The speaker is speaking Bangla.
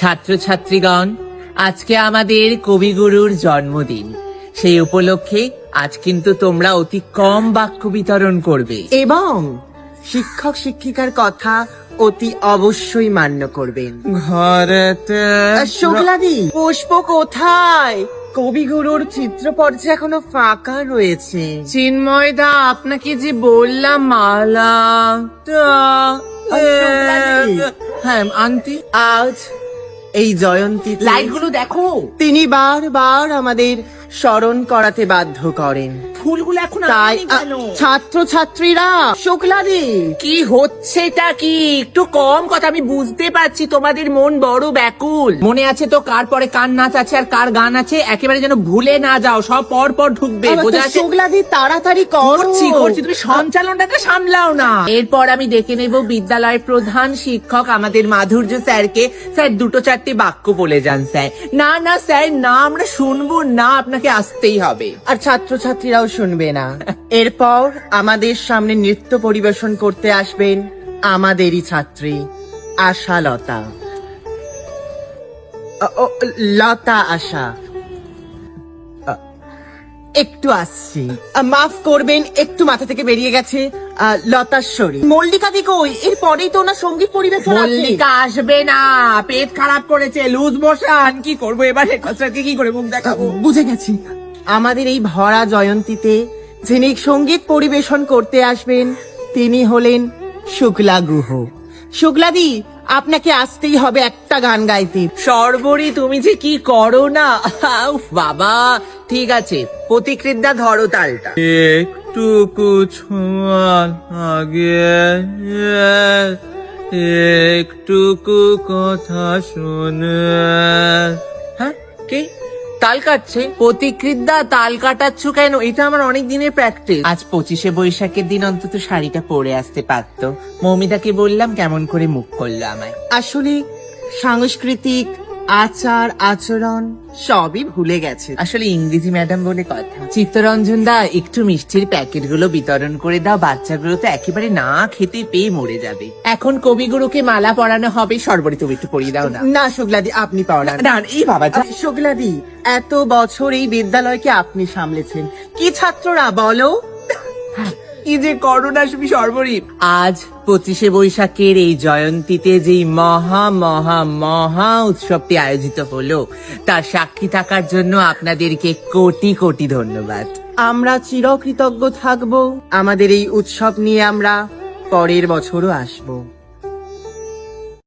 ছাত্রছাত্রীগণ, আজকে আমাদের কবিগুরুর জন্মদিন। সেই উপলক্ষে আজ কিন্তু তোমরা অতি কম বাক্য বিতরণ করবে এবং শিক্ষক শিক্ষিকার কথা অতি অবশ্যই মান্য করবেন। ঘরেতে শুক্লাদি, পুষ্প কোথায়? কবিগুরুর চিত্রপট যে এখনো ফাঁকা রয়েছে। চিন্ময়দা, আপনাকে যে বললাম মালা হ্যাঁ আন্টি, আজ এই জয়ন্তী লাইটগুলো দেখো, তিনি বারবার আমাদের স্মরণ করাতে বাধ্য করেন। ফুলগুলো এখন তাই আনেনি কেন? ছাত্র ছাত্রীরা, শুক্লাদি কি হচ্ছেটা কি? একটু কম কথা, আমি বুঝতে পারছি তোমাদের মন বড় ব্যাকুল। মনে আছে তো কার পরে কার নাচ আছে আর কার গান আছে, একেবারে যেন ভুলে না যাও, সব পর পর ঢুকবে, বোঝা আছে? শুক্লাদি তাড়াতাড়ি করছি, তুমি সঞ্চালনটাকে সামলাও না। এরপর আমি ডেকে নেব বিদ্যালয়ের প্রধান শিক্ষক আমাদের মাধুর্য স্যারকে। স্যার, দুটো চারটে বাক্য বলে যান স্যার। না না স্যার, না, আমরা শুনবো না, আপনাকে আসতেই হবে। আর ছাত্র ছাত্রীরাও শুনবে না। এরপর আমাদের সামনে নৃত্য পরিবেশন করতে আসবেন আমাদেরই ছাত্রী আশা লতা। লতা আশা, একটু আসছি, মাফ করবেন, একটু মাথা থেকে বেরিয়ে গেছে। লতাশ্বরী। মল্লিকা দি কই? এরপরেই তো ওনার সঙ্গীত পরিবেশন আছে। মল্লিকা আসবে না, পেট খারাপ করেছে, লুজ মোশন। কি করবো এবার, হেডমাস্টারকে কি করে মুখ দেখাবো? বুঝে গেছি। আমাদের এই ভরা জয়ন্তীতে যিনি সঙ্গীত পরিবেশন করতে আসবেন তিনি হলেন শুক্লা গুহ। শুক্লাদি, আপনাকে আসতেই হবে একটা গান গাইতে। সর্বরী, তুমি যে কি করো না। উফ বাবা, ঠিক আছে, প্রতিকৃতদা ধরো তালটা। একটুকু ছোঁয়ার আগে একটুকু কথা শুনে। হ্যাঁ, কি তাল কাটছে? প্রতিকৃতদা, তাল কাটাচ্ছ কেন? এটা আমার অনেক দিনের প্র্যাকটিস। আজ 25শে বৈশাখের দিন অন্তত শাড়িটা পরে আসতে পারতো। মৌমিতাকে বললাম, কেমন করে মুখ করলো আমায়। আসলে সাংস্কৃতিক আচার আচরণ সবই ভুলে গেছে। আসলে ইংরেজি ম্যাডাম বলে কথা। চিত্তরঞ্জন দা, একটু মিষ্টির প্যাকেট গুলো বিতরণ করে দাও, বাচ্চাগুলো তো একেবারে না খেতে পেয়ে মরে যাবে। এখন কবিগুরুকে মালা পরানো হবে, সর্বরী তুমি একটু পরিয়ে দাও না। না শুক্লাদি, আপনি পড়ান। না, এই বাবা, শুক্লাদি, এত বছর এই বিদ্যালয়কে আপনি সামলেছেন, কি ছাত্ররা বলো? কি যে করোনা তুমি সর্বরী। আজ 25শে বৈশাখের এই জয়ন্তীতে যেই মহা মহা মহা উৎসবটি আয়োজিত হলো, তার সাক্ষী থাকার জন্য আপনাদেরকে কোটি কোটি ধন্যবাদ। আমরা চিরকৃতজ্ঞ থাকবো। আমাদের এই উৎসব নিয়ে আমরা পরের বছরও আসবো।